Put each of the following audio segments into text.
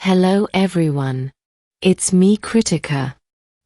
Hello everyone. It's me Kritika.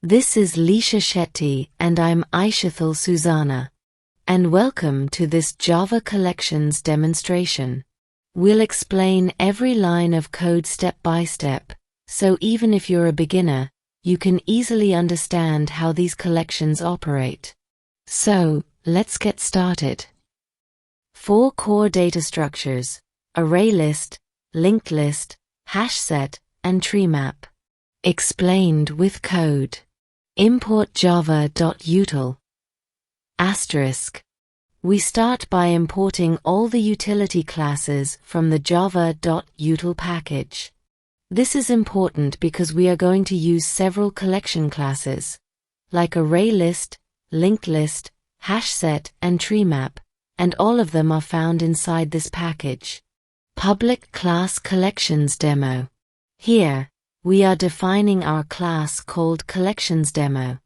This is Lisha Shetty and I'm Aishathul Susanna. And welcome to this Java Collections demonstration. We'll explain every line of code step by step, so even if you're a beginner, you can easily understand how these collections operate. So, let's get started. 4 core data structures: ArrayList, LinkedList, HashSet, and TreeMap. Explained with code. Import java.util. Asterisk. We start by importing all the utility classes from the java.util package. This is important because we are going to use several collection classes, like ArrayList, LinkedList, HashSet, and TreeMap, and all of them are found inside this package. Public class collections demo. Here, we are defining our class called collections demo.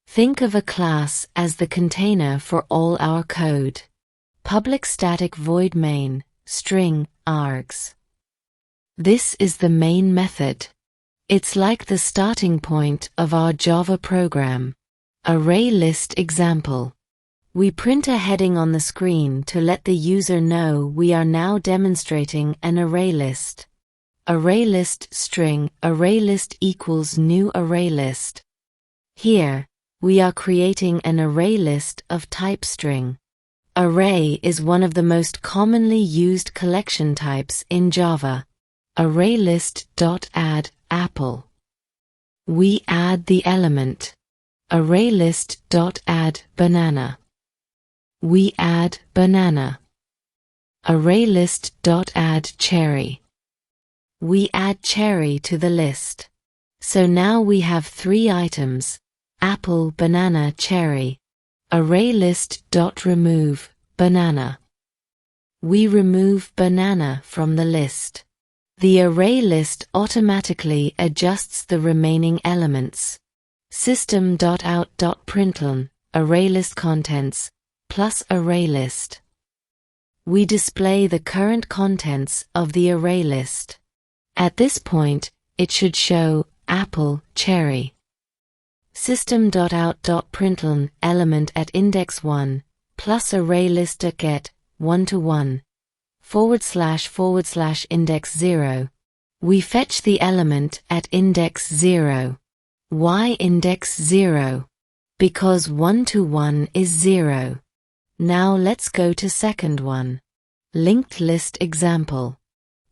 Think of a class as the container for all our code. Public static void main, string, args. This is the main method. It's like the starting point of our Java program. ArrayList example. We print a heading on the screen to let the user know we are now demonstrating an array list. ArrayList string ArrayList equals new ArrayList. Here, we are creating an array list of type string. Array is one of the most commonly used collection types in Java. ArrayList.add apple. We add the element. ArrayList.add banana. We add banana. ArrayList.add cherry. We add cherry to the list. So now we have 3 items: apple, banana, cherry. ArrayList.remove banana. We remove banana from the list. The array list automatically adjusts the remaining elements. System.out.println ArrayList contents plus ArrayList. We display the current contents of the array list. At this point, it should show apple, cherry. System.out.println element at index 1 plus ArrayList.get 1 to 1 / index 0. We fetch the element at index 0. Why index 0? Because 1 to 1 is 0. Now let's go to second one. LinkedList example.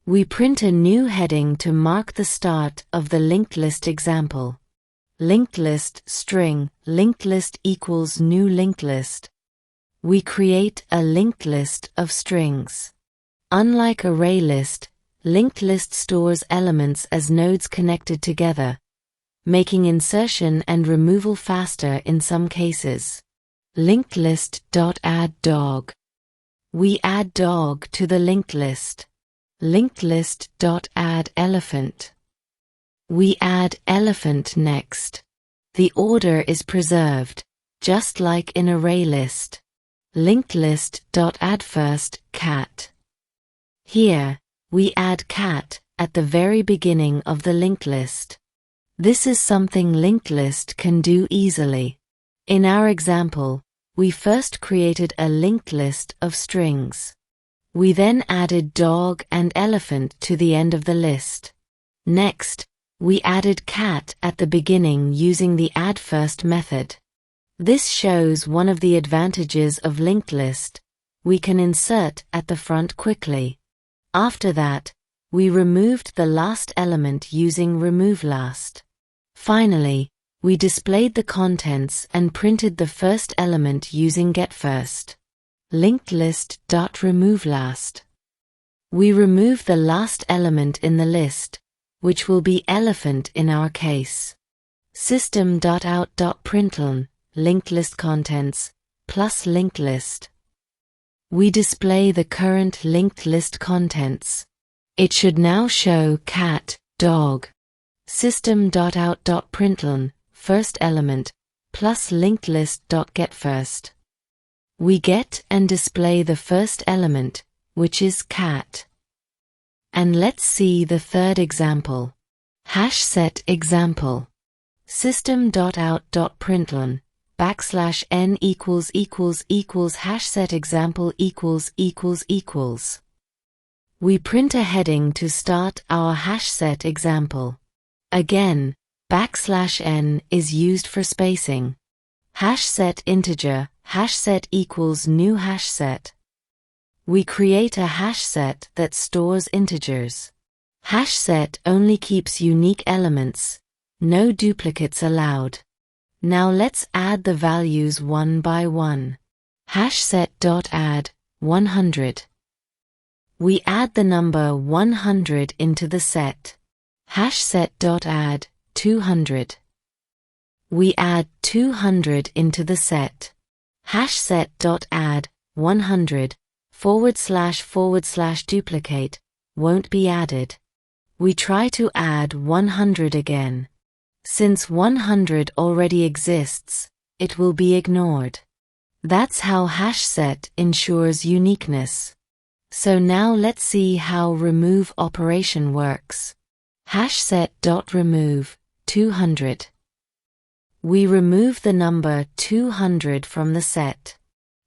We print a new heading to mark the start of the LinkedList example. LinkedList string LinkedList equals new LinkedList. We create a linked list of strings. Unlike ArrayList, LinkedList stores elements as nodes connected together, making insertion and removal faster in some cases. LinkedList.add dog. We add dog to the linked list. LinkedList.add elephant. We add elephant next. The order is preserved, just like in ArrayList. LinkedList.add first cat. Here, we add cat at the very beginning of the linked list. This is something LinkedList can do easily. In our example, we first created a linked list of strings. We then added dog and elephant to the end of the list. Next, we added cat at the beginning using the add first method. This shows one of the advantages of LinkedList. We can insert at the front quickly. After that, we removed the last element using removeLast. Finally, we displayed the contents and printed the first element using getFirst. LinkedList.removeLast. We remove the last element in the list, which will be elephant in our case. System.out.println LinkedList contents plus LinkedList. We display the current linked list contents. It should now show cat, dog. System.out.println first element plus LinkedList.getFirst. We get and display the first element, which is cat. And let's see the third example. HashSet example. System.out.println \n HashSet example ===. We print a heading to start our HashSet example. Again, \n is used for spacing. HashSet integer, HashSet equals new HashSet. We create a HashSet that stores integers. HashSet only keeps unique elements, no duplicates allowed. Now let's add the values one by one. HashSet.add 100. We add the number 100 into the set. HashSet.add 200. We add 200 into the set. HashSet.add 100 / duplicate won't be added. We try to add 100 again. Since 100 already exists, it will be ignored. That's how HashSet ensures uniqueness. So now let's see how remove operation works. HashSet.remove 200. We remove the number 200 from the set.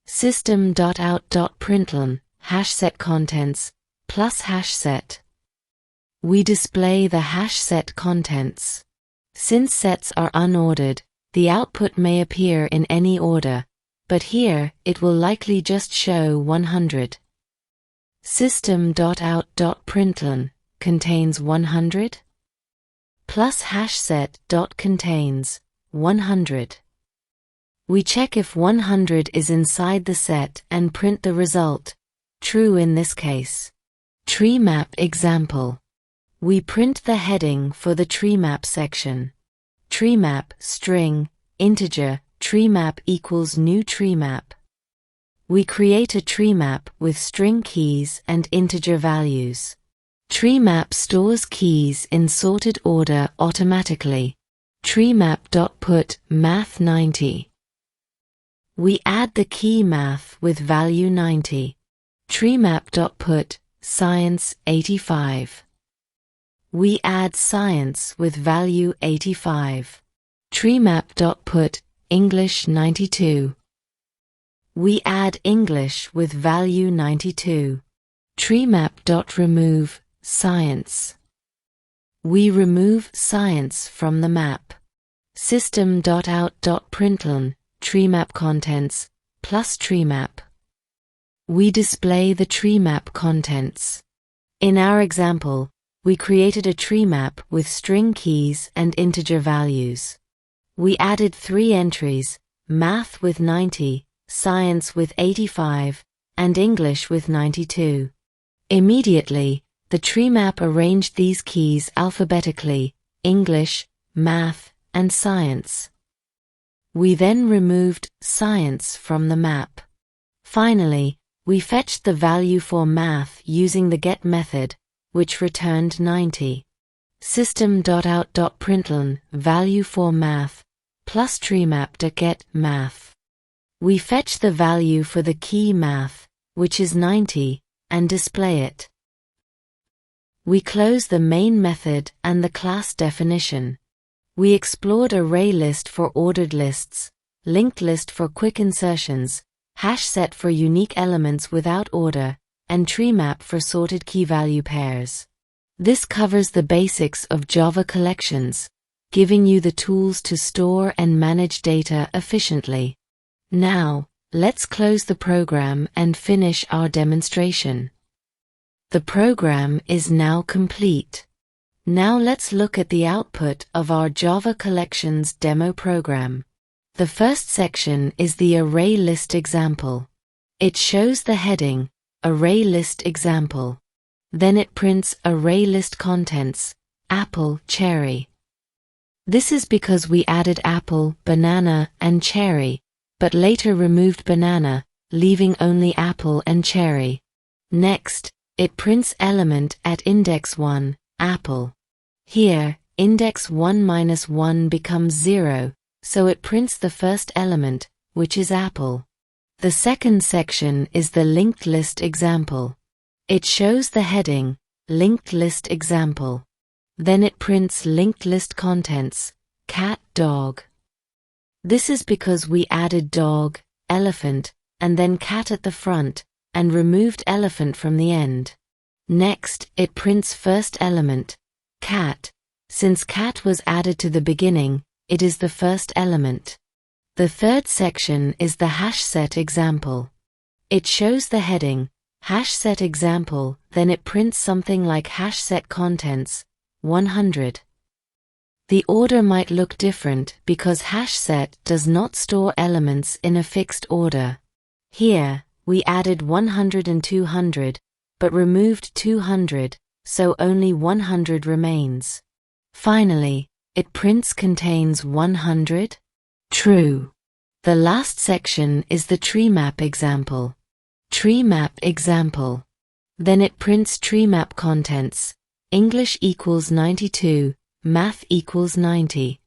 System.out.println HashSet contents plus HashSet. We display the HashSet contents. Since sets are unordered, the output may appear in any order, but here it will likely just show 100. System.out.println contains 100 plus HashSet.contains 100. We check if 100 is inside the set and print the result, true in this case. TreeMap example. We print the heading for the TreeMap section. TreeMap string integer TreeMap equals new TreeMap. We create a TreeMap with string keys and integer values. TreeMap stores keys in sorted order automatically. TreeMap.put math90. We add the key math with value 90. TreeMap.put science 85. We add science with value 85. TreeMap.put English 92. We add English with value 92. TreeMap.remove science. We remove science from the map. System.out.println TreeMap contents plus TreeMap. We display the TreeMap contents. In our example, we created a TreeMap with string keys and integer values. We added 3 entries, math with 90, science with 85, and English with 92. Immediately, the TreeMap arranged these keys alphabetically, English, math, and science. We then removed science from the map. Finally, we fetched the value for math using the get method, which returned 90. System.out.println value for math plus TreeMap.get math. We fetch the value for the key math, which is 90, and display it. We close the main method and the class definition. We explored ArrayList for ordered lists, LinkedList for quick insertions, HashSet for unique elements without order, and TreeMap for sorted key-value pairs. This covers the basics of Java collections, giving you the tools to store and manage data efficiently. Now, let's close the program and finish our demonstration. The program is now complete. Now let's look at the output of our Java Collections demo program. The first section is the ArrayList example. It shows the heading, ArrayList example. Then it prints ArrayList contents, apple, cherry. This is because we added apple, banana, and cherry, but later removed banana, leaving only apple and cherry. Next, it prints element at index 1, apple. Here, index 1-1 becomes 0, so it prints the first element, which is apple. The second section is the LinkedList example. It shows the heading, LinkedList example. Then it prints linked list contents, cat, dog. This is because we added dog, elephant, and then cat at the front, and removed elephant from the end. Next, it prints first element, cat. Since cat was added to the beginning, it is the first element. The third section is the HashSet example. It shows the heading, HashSet example, then it prints something like HashSet contents, 100. The order might look different because HashSet does not store elements in a fixed order. Here, we added 100 and 200, but removed 200, so only 100 remains. Finally, it prints contains 100? True. The last section is the TreeMap example. TreeMap example. Then it prints TreeMap contents, English equals 92, Math equals 90.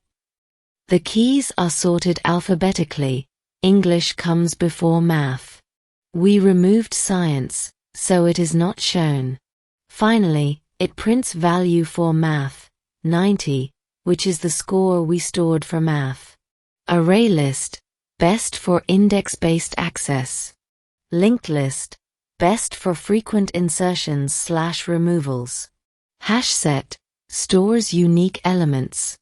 The keys are sorted alphabetically, English comes before Math. We removed Science, so it is not shown. Finally, it prints value for Math, 90, which is the score we stored for Math. ArrayList, best for index-based access. LinkedList, best for frequent insertions/removals. HashSet, stores unique elements.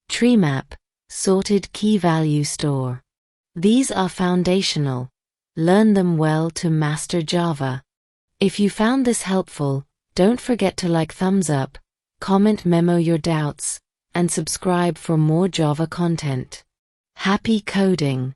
TreeMap, sorted key-value store. These are foundational. Learn them well to master Java. If you found this helpful, don't forget to like, thumbs up, comment, memo your doubts, and subscribe for more Java content. Happy coding!